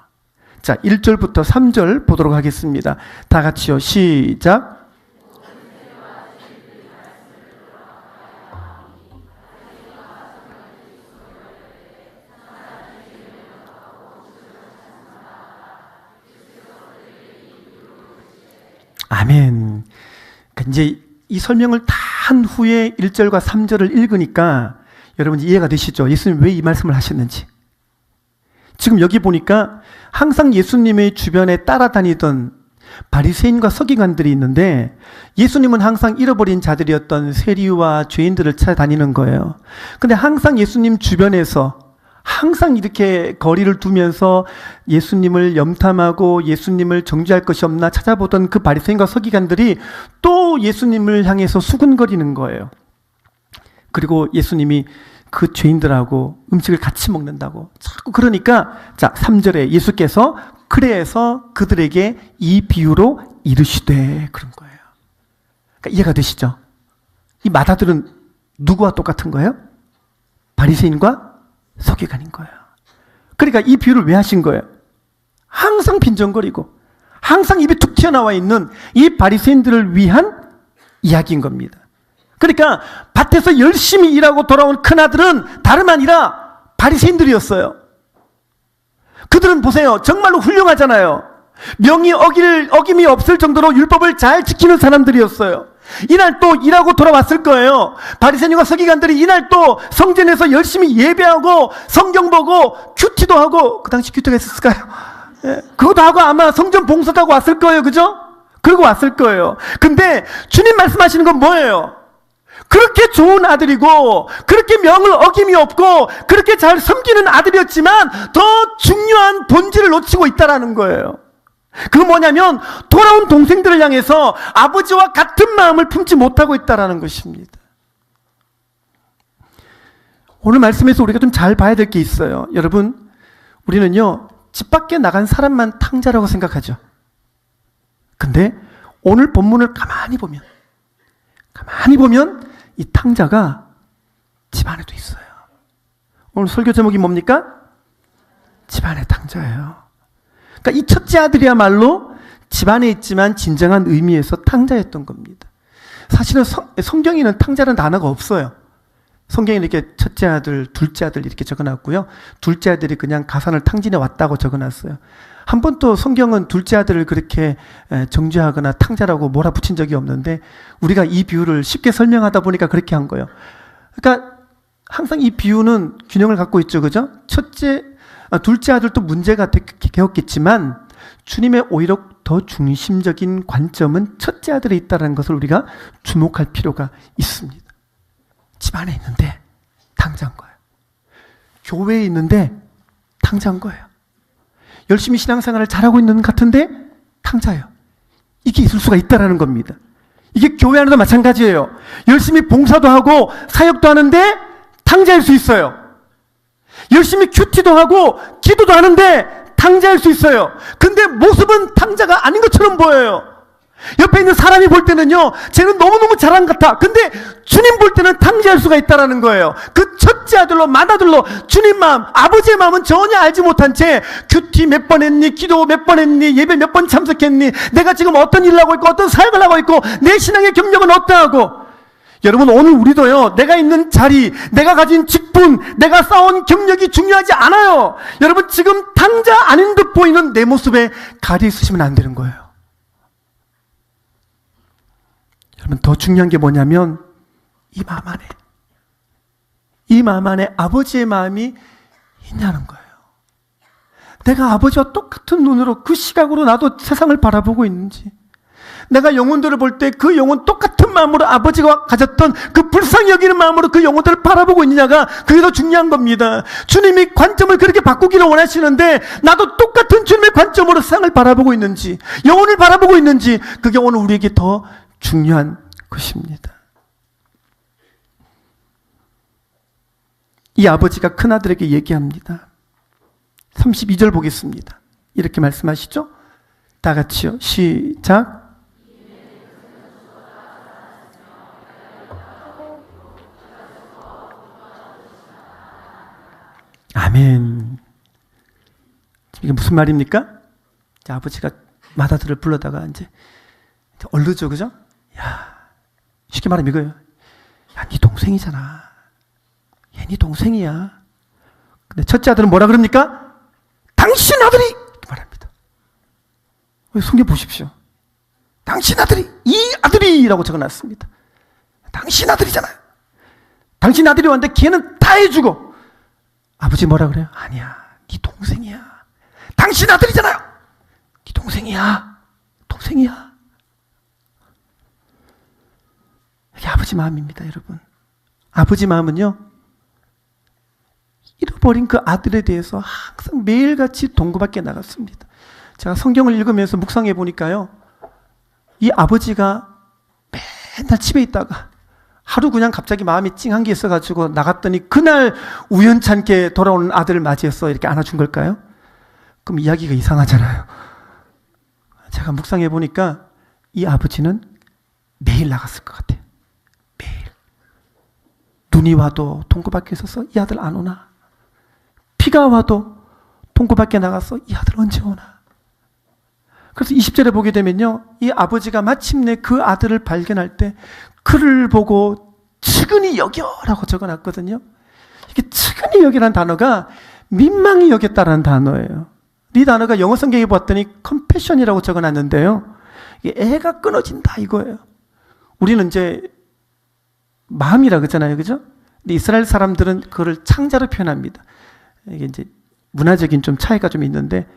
자, 1절부터 3절 보도록 하겠습니다. 다 같이요. 시작. 아멘. 이제 이 설명을 다 한 후에 1절과 3절을 읽으니까 여러분 이해가 되시죠? 예수님 왜 이 말씀을 하셨는지. 지금 여기 보니까 항상 예수님의 주변에 따라다니던 바리새인과 서기관들이 있는데 예수님은 항상 잃어버린 자들이었던 세리와 죄인들을 찾아다니는 거예요. 근데 항상 예수님 주변에서 항상 이렇게 거리를 두면서 예수님을 염탐하고 예수님을 정죄할 것이 없나 찾아보던 그 바리새인과 서기관들이 또 예수님을 향해서 수군거리는 거예요. 그리고 예수님이 그 죄인들하고 음식을 같이 먹는다고 자꾸 그러니까 자 3절에 예수께서 그래서 그들에게 이 비유로 이르시되 그런 거예요. 그러니까 이해가 되시죠? 이 마다들은 누구와 똑같은 거예요? 바리새인과 서기관인 거예요. 그러니까 이 비유를 왜 하신 거예요? 항상 빈정거리고 항상 입이 툭 튀어나와 있는 이 바리새인들을 위한 이야기인 겁니다. 그러니까 밭에서 열심히 일하고 돌아온 큰아들은 다름 아니라 바리새인들이었어요. 그들은 보세요. 정말로 훌륭하잖아요. 명이 어김이 없을 정도로 율법을 잘 지키는 사람들이었어요. 이날 또 일하고 돌아왔을 거예요. 바리새인과 서기관들이 이날 또 성전에서 열심히 예배하고 성경 보고 큐티도 하고, 그 당시 큐티가 있었을까요? 예, 그것도 하고 아마 성전 봉사도 하고 왔을 거예요. 그죠? 그러고 왔을 거예요. 근데 주님 말씀하시는 건 뭐예요? 그렇게 좋은 아들이고 그렇게 명을 어김이 없고 그렇게 잘 섬기는 아들이었지만 더 중요한 본질을 놓치고 있다라는 거예요. 그건 뭐냐면 돌아온 동생들을 향해서 아버지와 같은 마음을 품지 못하고 있다라는 것입니다. 오늘 말씀에서 우리가 좀 잘 봐야 될 게 있어요. 여러분, 우리는요 집 밖에 나간 사람만 탕자라고 생각하죠. 근데 오늘 본문을 가만히 보면 이 탕자가 집 안에도 있어요. 오늘 설교 제목이 뭡니까? 집 안에 탕자예요. 그러니까 이 첫째 아들이야말로 집 안에 있지만 진정한 의미에서 탕자였던 겁니다. 사실은 성경에는 탕자라는 단어가 없어요. 성경에 이렇게 첫째 아들, 둘째 아들 이렇게 적어놨고요. 둘째 아들이 그냥 가산을 탕진해 왔다고 적어놨어요. 한 번도 성경은 둘째 아들을 그렇게 정죄하거나 탕자라고 몰아붙인 적이 없는데 우리가 이 비유를 쉽게 설명하다 보니까 그렇게 한 거예요. 그러니까 항상 이 비유는 균형을 갖고 있죠. 그죠? 둘째 아들도 문제가 되었겠지만 주님의 오히려 더 중심적인 관점은 첫째 아들에 있다는 것을 우리가 주목할 필요가 있습니다. 집 안에 있는데 탕자인 거예요. 교회에 있는데 탕자인 거예요. 열심히 신앙생활을 잘하고 있는 것 같은데 탕자예요. 이게 있을 수가 있다는 겁니다. 이게 교회 안에도 마찬가지예요. 열심히 봉사도 하고 사역도 하는데 탕자일 수 있어요. 열심히 큐티도 하고 기도도 하는데 탕자일 수 있어요. 근데 모습은 탕자가 아닌 것처럼 보여요. 옆에 있는 사람이 볼 때는요, 쟤는 너무너무 잘한 것 같아. 근데 주님 볼 때는 탕자할 수가 있다는 거예요. 그 첫째 아들로 맏아들로 주님 마음, 아버지의 마음은 전혀 알지 못한 채 큐티 몇 번 했니, 기도 몇 번 했니, 예배 몇 번 참석했니, 내가 지금 어떤 일을 하고 있고 어떤 사역을 하고 있고 내 신앙의 경력은 어떠하고. 여러분, 오늘 우리도요, 내가 있는 자리, 내가 가진 직분, 내가 쌓은 경력이 중요하지 않아요. 여러분, 지금 탕자 아닌 듯 보이는 내 모습에 가려 있으시면 안 되는 거예요. 여러분, 더 중요한 게 뭐냐면 이 마음 안에 아버지의 마음이 있냐는 거예요. 내가 아버지와 똑같은 눈으로, 그 시각으로 나도 세상을 바라보고 있는지, 내가 영혼들을 볼 때 그 영혼 똑같은 마음으로 아버지가 가졌던 그 불쌍히 여기는 마음으로 그 영혼들을 바라보고 있느냐가, 그게 더 중요한 겁니다. 주님이 관점을 그렇게 바꾸기를 원하시는데 나도 똑같은 주님의 관점으로 세상을 바라보고 있는지, 영혼을 바라보고 있는지, 그게 오늘 우리에게 더 중요한 것입니다. 이 아버지가 큰아들에게 얘기합니다. 32절 보겠습니다. 이렇게 말씀하시죠? 다 같이요. 시작. 아멘. 이게 무슨 말입니까? 자, 아버지가 맏아들을 불러다가 이제 얼르죠, 그죠? 야, 쉽게 말하면 이거예요. 야, 네 동생이잖아. 얘 네 동생이야. 근데 첫째 아들은 뭐라 그럽니까? 당신 아들이! 이렇게 말합니다. 성경 보십시오. 당신 아들이, 이 아들이라고 적어놨습니다. 당신 아들이잖아요. 당신 아들이 왔는데 걔는 다 해주고, 아버지 뭐라 그래요? 아니야, 네 동생이야. 당신 아들이잖아요. 네 동생이야. 동생이야. 이게 아버지 마음입니다, 여러분. 아버지 마음은요, 잃어버린 그 아들에 대해서 항상 매일같이 동고밖에 나갔습니다. 제가 성경을 읽으면서 묵상해 보니까요, 이 아버지가 맨날 집에 있다가 하루 그냥 갑자기 마음이 찡한 게 있어가지고 나갔더니 그날 우연찮게 돌아오는 아들을 맞이해서 이렇게 안아준 걸까요? 그럼 이야기가 이상하잖아요. 제가 묵상해 보니까 이 아버지는 매일 나갔을 것 같아요. 매일. 눈이 와도 동고밖에 있어서 이 아들 안 오나? 비가 와도 동고밖에 나가서 이 아들 언제 오나? 그래서 20절에 보게 되면요, 이 아버지가 마침내 그 아들을 발견할 때 그를 보고 측은히 여겨라고 적어놨거든요. 이게 측은히 여기라는 단어가 민망히 여겼다라는 단어예요. 이 단어가 영어 성경에 봤더니 compassion이라고 적어놨는데요, 이게 애가 끊어진다 이거예요. 우리는 이제 마음이라 그러잖아요, 그죠? 근데 이스라엘 사람들은 그거를 창자로 표현합니다. 이게 이제 문화적인 좀 차이가 좀 있는데,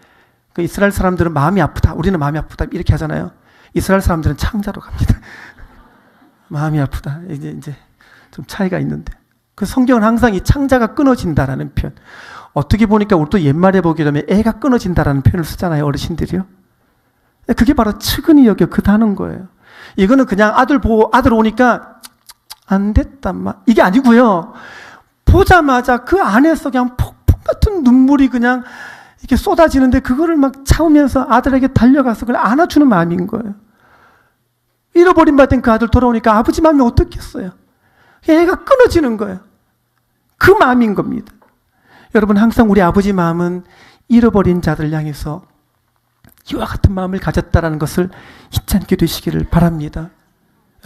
그 이스라엘 사람들은 마음이 아프다, 우리는 마음이 아프다 이렇게 하잖아요. 이스라엘 사람들은 창자로 갑니다. 마음이 아프다. 이제 좀 차이가 있는데, 그 성경은 항상 이 창자가 끊어진다라는 표현. 어떻게 보니까 우리 또 옛말에 보게 되면 애가 끊어진다라는 표현을 쓰잖아요, 어르신들이요. 그게 바로 측은히 여겨 그 단어인 거예요. 이거는 그냥 아들 보고 아들 오니까 안 됐다 이게 아니고요. 보자마자 그 안에서 그냥 폭풍 같은 눈물이 그냥 이렇게 쏟아지는데 그거를 막 참으면서 아들에게 달려가서 그걸 안아주는 마음인 거예요. 잃어버린 바 된 그 아들 돌아오니까 아버지 마음이 어떻겠어요? 애가 끊어지는 거예요. 그 마음인 겁니다. 여러분, 항상 우리 아버지 마음은 잃어버린 자들 향해서 이와 같은 마음을 가졌다는 것을 잊지 않게 되시기를 바랍니다.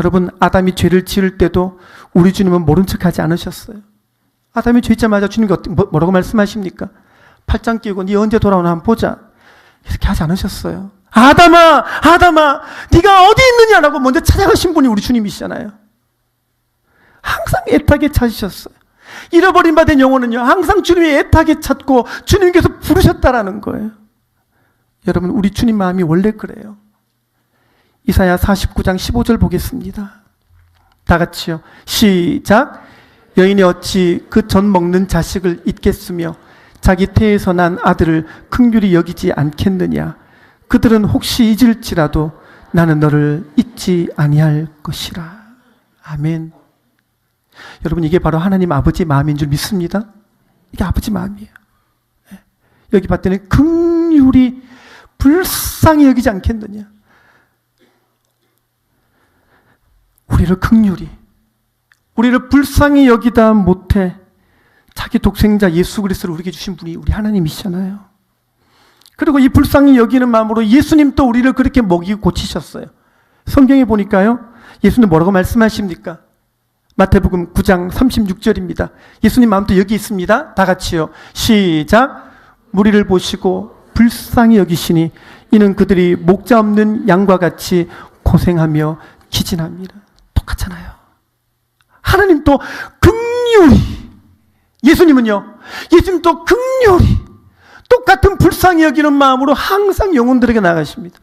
여러분, 아담이 죄를 지을 때도 우리 주님은 모른 척하지 않으셨어요. 아담이 죄 짓자마자 주님이 뭐라고 말씀하십니까? 팔짱 끼고 네 언제 돌아오나 한번 보자, 이렇게 하지 않으셨어요. 아담아, 아담아, 네가 어디 있느냐라고 먼저 찾아가신 분이 우리 주님이시잖아요. 항상 애타게 찾으셨어요. 잃어버린 바 된 영혼은요, 항상 주님이 애타게 찾고 주님께서 부르셨다라는 거예요. 여러분, 우리 주님 마음이 원래 그래요. 이사야 49장 15절 보겠습니다. 다 같이요. 시작. 여인이 어찌 그 젖 먹는 자식을 잊겠으며 자기 태에서 난 아들을 긍휼히 여기지 않겠느냐. 그들은 혹시 잊을지라도 나는 너를 잊지 아니할 것이라. 아멘. 여러분, 이게 바로 하나님 아버지 마음인 줄 믿습니다. 이게 아버지 마음이에요. 여기 봤더니 긍휼히 불쌍히 여기지 않겠느냐. 우리를 긍휼히, 우리를 불쌍히 여기다 못해 자기 독생자 예수 그리스도를 우리에게 주신 분이 우리 하나님이시잖아요. 그리고 이 불쌍히 여기는 마음으로 예수님도 우리를 그렇게 먹이고 고치셨어요. 성경에 보니까요, 예수님 뭐라고 말씀하십니까? 마태복음 9장 36절입니다. 예수님 마음도 여기 있습니다. 다 같이요. 시작. 무리를 보시고 불쌍히 여기시니 이는 그들이 목자 없는 양과 같이 고생하며 기진합니다. 똑같잖아요. 하나님도 긍휼히, 예수님은요, 예수님도 긍휼히 똑같은 불쌍히 여기는 마음으로 항상 영혼들에게 나가십니다.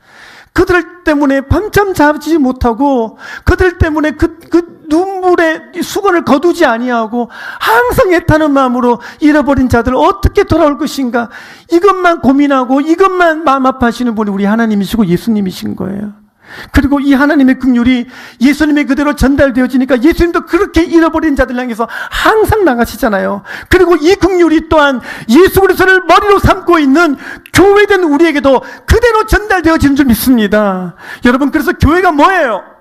그들 때문에 밤잠 자지 못하고, 그들 때문에 그 눈물의 수건을 거두지 아니하고 항상 애타는 마음으로 잃어버린 자들 어떻게 돌아올 것인가, 이것만 고민하고 이것만 마음 아파하시는 분이 우리 하나님이시고 예수님이신 거예요. 그리고 이 하나님의 긍휼이 예수님의 그대로 전달되어지니까 예수님도 그렇게 잃어버린 자들 향해서 항상 나가시잖아요. 그리고 이 긍휼이 또한 예수 그리스도를 머리로 삼고 있는 교회된 우리에게도 그대로 전달되어지는 줄 믿습니다. 여러분, 그래서 교회가 뭐예요?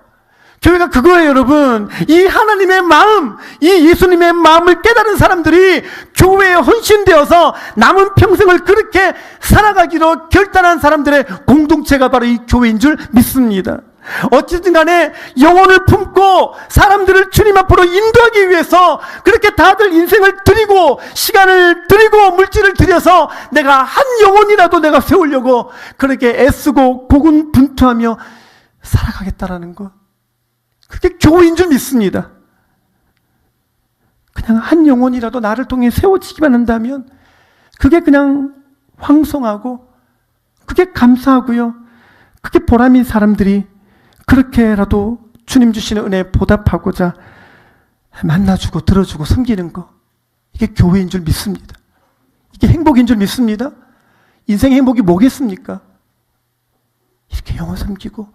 교회가 그거예요, 여러분. 이 하나님의 마음, 이 예수님의 마음을 깨달은 사람들이 교회에 헌신되어서 남은 평생을 그렇게 살아가기로 결단한 사람들의 공동체가 바로 이 교회인 줄 믿습니다. 어쨌든 간에 영혼을 품고 사람들을 주님 앞으로 인도하기 위해서 그렇게 다들 인생을 드리고 시간을 드리고 물질을 들여서 내가 한 영혼이라도 내가 세우려고 그렇게 애쓰고 고군분투하며 살아가겠다라는 것, 그게 교회인 줄 믿습니다. 그냥 한 영혼이라도 나를 통해 세워지기만 한다면 그게 그냥 황송하고 그게 감사하고요, 그게 보람인 사람들이 그렇게라도 주님 주시는 은혜에 보답하고자 만나주고 들어주고 섬기는 거, 이게 교회인 줄 믿습니다. 이게 행복인 줄 믿습니다. 인생의 행복이 뭐겠습니까? 이렇게 영혼 섬기고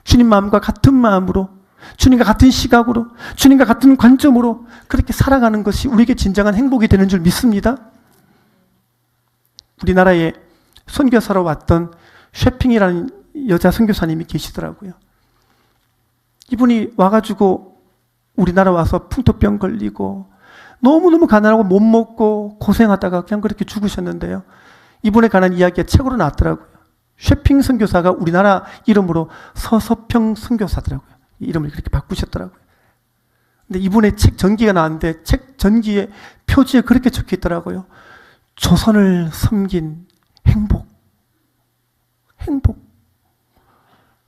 주님 마음과 같은 마음으로, 주님과 같은 시각으로, 주님과 같은 관점으로 그렇게 살아가는 것이 우리에게 진정한 행복이 되는 줄 믿습니다. 우리나라에 선교사로 왔던 쉐핑이라는 여자 선교사님이 계시더라고요. 이분이 와가지고 우리나라 와서 풍토병 걸리고 너무너무 가난하고 못 먹고 고생하다가 그냥 그렇게 죽으셨는데요, 이분에 관한 이야기가 책으로 나왔더라고요. 쉐핑 선교사가 우리나라 이름으로 서서평 선교사더라고요. 이름을 그렇게 바꾸셨더라고요. 근데 이분의 책 전기가 나왔는데 책 전기의 표지에 그렇게 적혀 있더라고요. 조선을 섬긴 행복. 행복.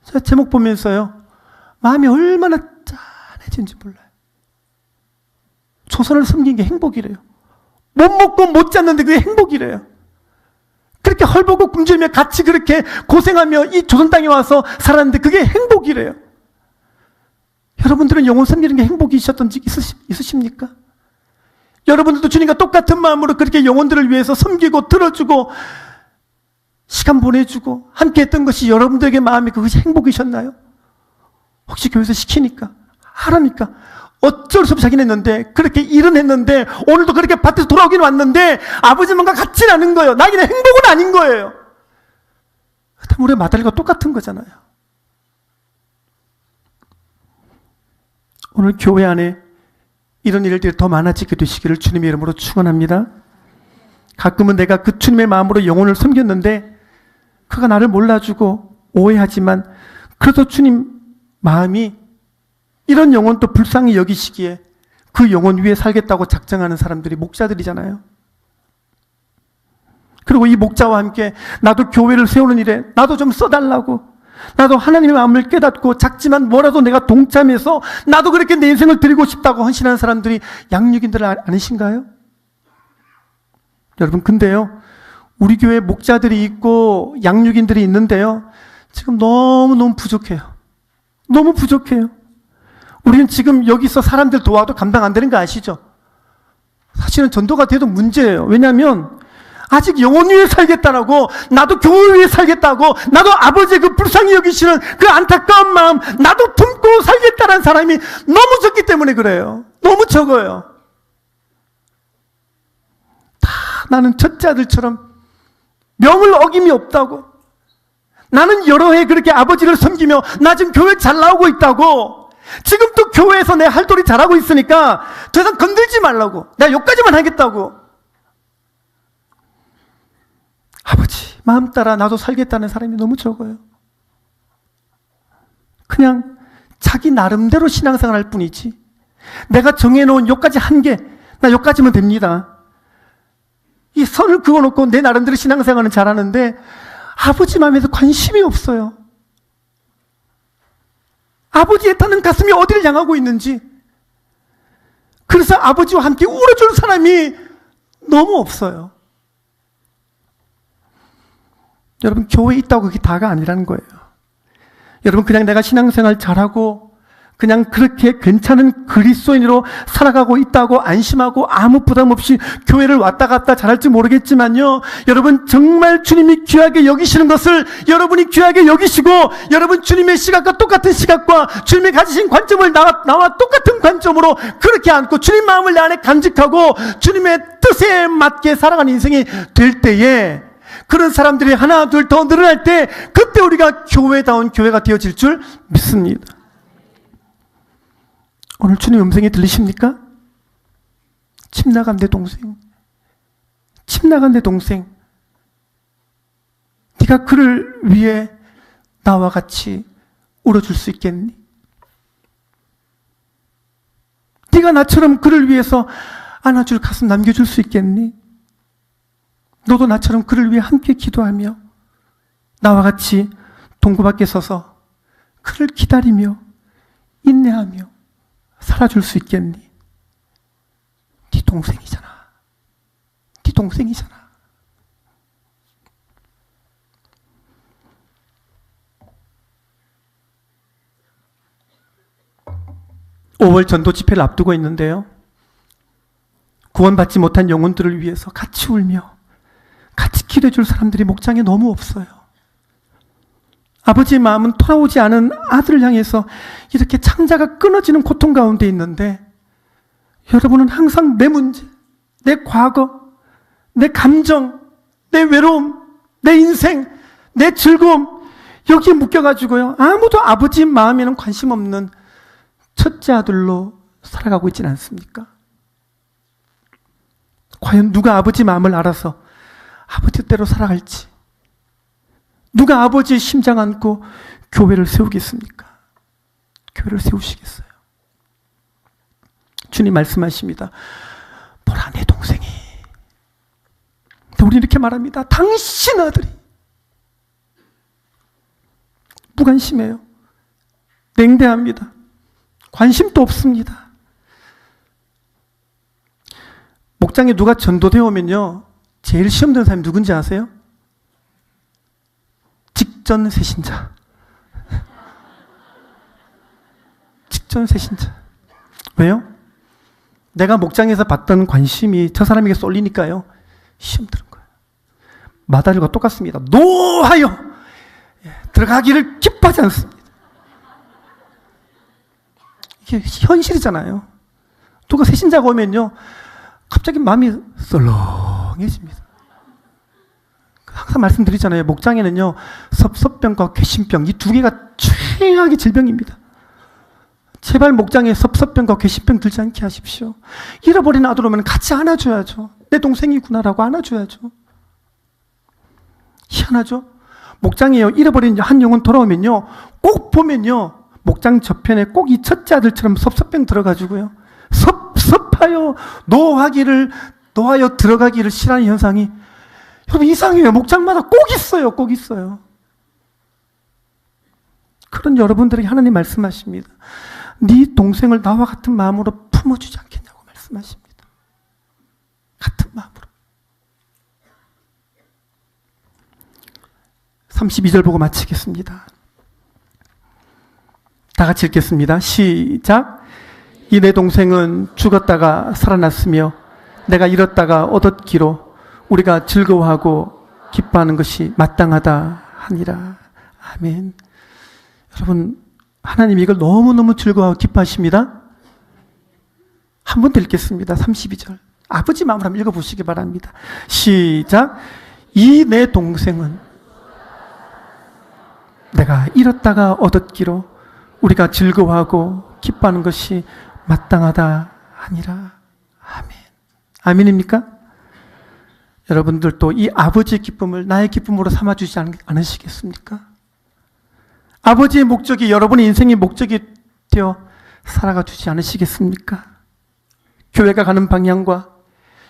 제가 제목 보면서요, 마음이 얼마나 짠해진지 몰라요. 조선을 섬긴 게 행복이래요. 못 먹고 못 잤는데 그게 행복이래요. 그렇게 헐벗고 굶주리며 같이 그렇게 고생하며 이 조선 땅에 와서 살았는데 그게 행복이래요. 여러분들은 영혼 섬기는 게 행복이셨던 적 있으십니까? 여러분들도 주님과 똑같은 마음으로 그렇게 영혼들을 위해서 섬기고 들어주고 시간 보내주고 함께 했던 것이 여러분들에게 마음이 그것이 행복이셨나요? 혹시 교회에서 시키니까 하라니까 어쩔 수 없이 자기는 했는데, 그렇게 일은 했는데 오늘도 그렇게 밭에서 돌아오긴 왔는데 아버지만과 같진 않은 거예요. 나에게는 행복은 아닌 거예요. 그렇다면 우리가 마달과 똑같은 거잖아요. 오늘 교회 안에 이런 일들이 더 많아지게 되시기를 주님의 이름으로 축원합니다. 가끔은 내가 그 주님의 마음으로 영혼을 섬겼는데 그가 나를 몰라주고 오해하지만 그래도 주님 마음이 이런 영혼도 불쌍히 여기시기에 그 영혼 위에 살겠다고 작정하는 사람들이 목자들이잖아요. 그리고 이 목자와 함께 나도 교회를 세우는 일에 나도 좀 써달라고, 나도 하나님의 마음을 깨닫고 작지만 뭐라도 내가 동참해서 나도 그렇게 내 인생을 드리고 싶다고 헌신하는 사람들이 양육인들 아니신가요? 여러분, 근데요, 우리 교회에 목자들이 있고 양육인들이 있는데요, 지금 너무너무 부족해요. 너무 부족해요. 우리는 지금 여기서 사람들 도와도 감당 안 되는 거 아시죠? 사실은 전도가 돼도 문제예요. 왜냐하면 아직 영혼 위에 살겠다라고, 나도 교회 위에 살겠다고, 나도 아버지의 그 불쌍히 여기시는 그 안타까운 마음 나도 품고 살겠다는 사람이 너무 적기 때문에 그래요. 너무 적어요. 다 나는 첫째 아들처럼 명을 어김이 없다고, 나는 여러 해 그렇게 아버지를 섬기며 나 지금 교회 잘 나오고 있다고, 지금 또 교회에서 내 할도리 잘하고 있으니까 더 이상 건들지 말라고, 내가 여기까지만 하겠다고. 아버지 마음 따라 나도 살겠다는 사람이 너무 적어요. 그냥 자기 나름대로 신앙생활 할 뿐이지, 내가 정해놓은 여기까지 한계, 나 여기까지면 됩니다, 이 선을 그어놓고 내 나름대로 신앙생활은 잘하는데 아버지 마음에서 관심이 없어요. 아버지의 타는 가슴이 어디를 향하고 있는지. 그래서 아버지와 함께 울어줄 사람이 너무 없어요. 여러분, 교회에 있다고 그게 다가 아니라는 거예요. 여러분, 그냥 내가 신앙생활 잘하고 그냥 그렇게 괜찮은 그리스도인으로 살아가고 있다고 안심하고 아무 부담 없이 교회를 왔다 갔다 잘할지 모르겠지만요, 여러분, 정말 주님이 귀하게 여기시는 것을 여러분이 귀하게 여기시고, 여러분 주님의 시각과 똑같은 시각과 주님이 가지신 관점을 나와 똑같은 관점으로 그렇게 안고 주님 마음을 내 안에 간직하고 주님의 뜻에 맞게 살아가는 인생이 될 때에, 그런 사람들이 하나 둘 더 늘어날 때, 그때 우리가 교회다운 교회가 되어질 줄 믿습니다. 오늘 주님의 음성이 들리십니까? 집 나간 내 동생, 집 나간 내 동생, 네가 그를 위해 나와 같이 울어줄 수 있겠니? 네가 나처럼 그를 위해서 안아줄 가슴 남겨줄 수 있겠니? 너도 나처럼 그를 위해 함께 기도하며 나와 같이 동구 밖에 서서 그를 기다리며 인내하며 살아줄 수 있겠니? 네 동생이잖아. 네 동생이잖아. (5월) 전도 집회를 앞두고 있는데요, 구원받지 못한 영혼들을 위해서 같이 울며 같이 기도해 줄 사람들이 목장에 너무 없어요. 아버지의 마음은 돌아오지 않은 아들을 향해서 이렇게 창자가 끊어지는 고통 가운데 있는데, 여러분은 항상 내 문제, 내 과거, 내 감정, 내 외로움, 내 인생, 내 즐거움, 여기에 묶여가지고요, 아무도 아버지의 마음에는 관심 없는 첫째 아들로 살아가고 있지는 않습니까? 과연 누가 아버지 마음을 알아서 아버지 뜻대로 살아갈지, 누가 아버지의 심장 안고 교회를 세우겠습니까? 교회를 세우시겠어요? 주님 말씀하십니다. 보라, 내 동생이. 우리 이렇게 말합니다. 당신 아들이. 무관심해요. 냉대합니다. 관심도 없습니다. 목장에 누가 전도되어 오면요, 제일 시험 드는 사람이 누군지 아세요? 직전 세신자. 직전 세신자. 왜요? 내가 목장에서 받던 관심이 저 사람에게 쏠리니까요, 시험 드는 거예요. 마다들과 똑같습니다. 노하여 들어가기를 기뻐하지 않습니다. 이게 현실이잖아요. 누가 세신자가 오면요, 갑자기 마음이 썰렁해집니다. 항상 말씀드리잖아요. 목장에는요, 섭섭병과 괘씸병, 이 두 개가 최악의 질병입니다. 제발 목장에 섭섭병과 괘씸병 들지 않게 하십시오. 잃어버린 아들 오면 같이 안아줘야죠. 내 동생이구나라고 안아줘야죠. 희한하죠? 목장에 잃어버린 한 영혼 돌아오면요, 꼭 보면요, 목장 저편에 꼭 이 첫째 아들처럼 섭섭병 들어가지고요, 섭섭하여 노하여 들어가기를 싫어하는 현상이, 여러분, 이상해요. 목장마다 꼭 있어요. 꼭 있어요. 그런 여러분들에게 하나님 말씀하십니다. 네 동생을 나와 같은 마음으로 품어주지 않겠냐고 말씀하십니다. 같은 마음으로. 32절 보고 마치겠습니다. 다 같이 읽겠습니다. 시작. 이 내 동생은 죽었다가 살아났으며 내가 잃었다가 얻었기로 우리가 즐거워하고 기뻐하는 것이 마땅하다 하니라. 아멘. 여러분, 하나님 이걸 너무너무 즐거워하고 기뻐하십니다. 한 번 더 읽겠습니다. 32절. 아버지 마음으로 한번 읽어보시기 바랍니다. 시작. 이 내 동생은 내가 잃었다가 얻었기로 우리가 즐거워하고 기뻐하는 것이 마땅하다 하니라. 아멘. 아멘입니까? 여러분들도 이 아버지의 기쁨을 나의 기쁨으로 삼아주지 않으시겠습니까? 아버지의 목적이 여러분의 인생의 목적이 되어 살아가 주지 않으시겠습니까? 교회가 가는 방향과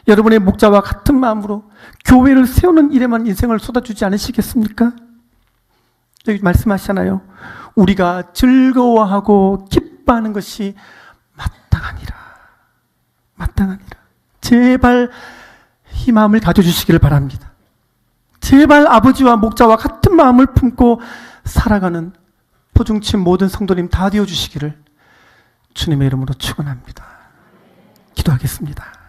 여러분의 목자와 같은 마음으로 교회를 세우는 일에만 인생을 쏟아주지 않으시겠습니까? 여기 말씀하시잖아요. 우리가 즐거워하고 기뻐하는 것이 마땅하니라. 마땅하니라. 제발 이 마음을 가져주시기를 바랍니다. 제발 아버지와 목자와 같은 마음을 품고 살아가는 포중친 모든 성도님 다 되어주시기를 주님의 이름으로 축원합니다. 기도하겠습니다.